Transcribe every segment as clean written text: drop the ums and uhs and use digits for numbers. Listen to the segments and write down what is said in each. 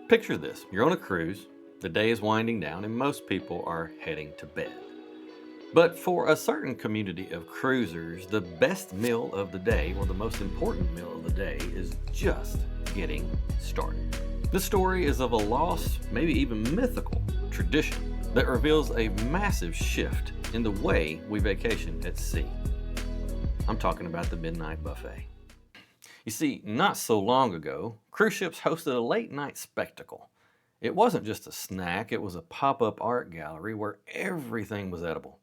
Picture this. You're on a cruise, the day is winding down, and most people are heading to bed. But for a certain community of cruisers, the best meal of the day, or the most important meal of the day, is just getting started. The story is of a lost, maybe even mythical, tradition that reveals a massive shift in the way we vacation at sea. I'm talking about the midnight buffet. You see, not so long ago, cruise ships hosted a late night spectacle. It wasn't just a snack, it was a pop up art gallery where everything was edible.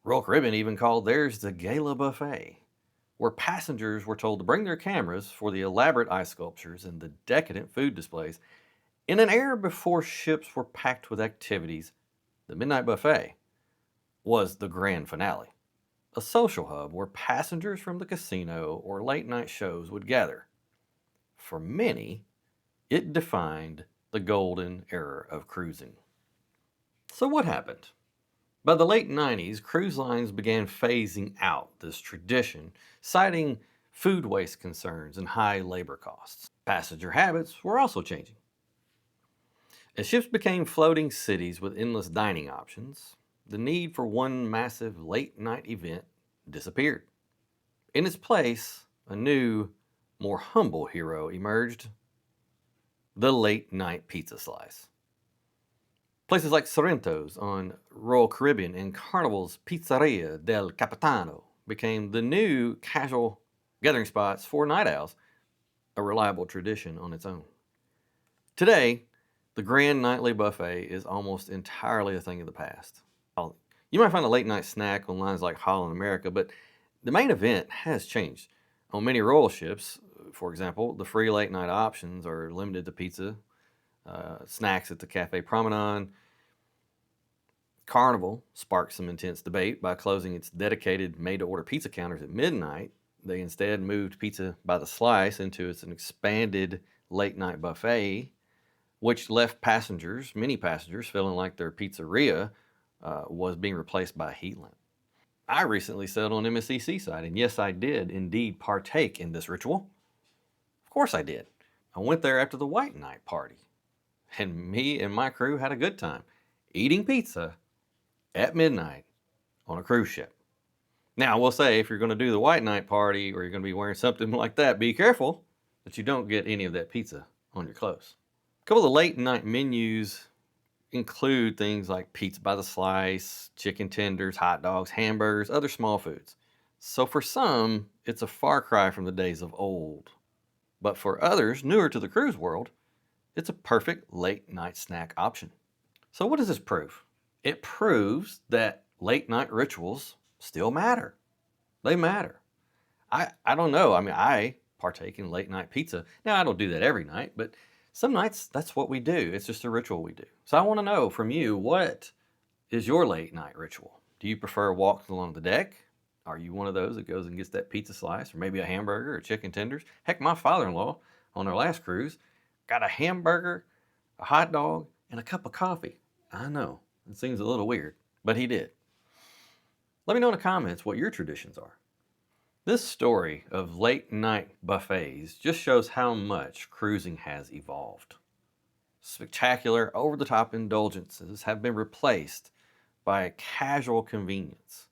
Royal Caribbean even called theirs the Gala Buffet, where passengers were told to bring their cameras for the elaborate ice sculptures and the decadent food displays. In an era before ships were packed with activities, the Midnight Buffet was the grand finale, a social hub where passengers from the casino or late night shows would gather. For many, it defined the golden era of cruising. So, what happened? By the late 90s, cruise lines began phasing out this tradition, citing food waste concerns and high labor costs. Passenger habits were also changing. As ships became floating cities with endless dining options, the need for one massive late night event disappeared. In its place, a new, more humble hero emerged: the late night pizza slice. Places like Sorrento's on Royal Caribbean and Carnival's Pizzeria del Capitano became the new casual gathering spots for night owls, a reliable tradition on its own. Today, the grand nightly buffet is almost entirely a thing of the past. You might find a late night snack on lines like Holland America, but the main event has changed. On many royal ships, for example, the free late night options are limited to pizza, snacks at the Cafe Promenade. Carnival sparked some intense debate by closing its dedicated made-to-order pizza counters at midnight. They instead moved pizza by the slice into an expanded late-night buffet, which left many passengers, feeling like their pizzeria was being replaced by a heat lamp. I recently sailed on MSC Seaside, and yes, I did indeed partake in this ritual. Of course I did. I went there after the White Night party, and me and my crew had a good time eating pizza at midnight on a cruise ship. Now, I will say, if you're going to do the White Night party or you're going to be wearing something like that, be careful that you don't get any of that pizza on your clothes. A couple of late night menus include things like pizza by the slice, chicken tenders, hot dogs, hamburgers, other small foods. So for some, it's a far cry from the days of old. But for others, newer to the cruise world, it's a perfect late night snack option. So what does this prove? It proves that late night rituals still matter. They matter. I don't know. I partake in late night pizza. Now, I don't do that every night, but some nights that's what we do. It's just a ritual we do. So I want to know from you, what is your late night ritual? Do you prefer walks along the deck? Are you one of those that goes and gets that pizza slice or maybe a hamburger or chicken tenders? Heck, my father-in-law on our last cruise got a hamburger, a hot dog, and a cup of coffee. I know, it seems a little weird, but he did. Let me know in the comments what your traditions are. This story of late night buffets just shows how much cruising has evolved. Spectacular, over-the-top indulgences have been replaced by a casual convenience.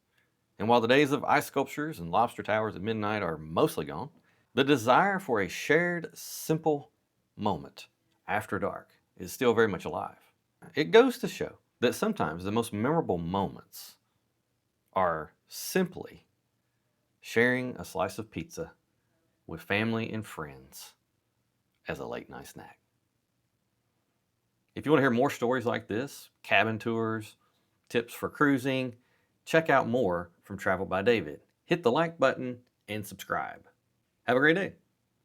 And while the days of ice sculptures and lobster towers at midnight are mostly gone, the desire for a shared, simple moment after dark is still very much alive. It goes to show that sometimes the most memorable moments are simply sharing a slice of pizza with family and friends as a late night snack. If you want to hear more stories like this, cabin tours, tips for cruising, check out more from Travel by David. Hit the like button and subscribe. Have a great day.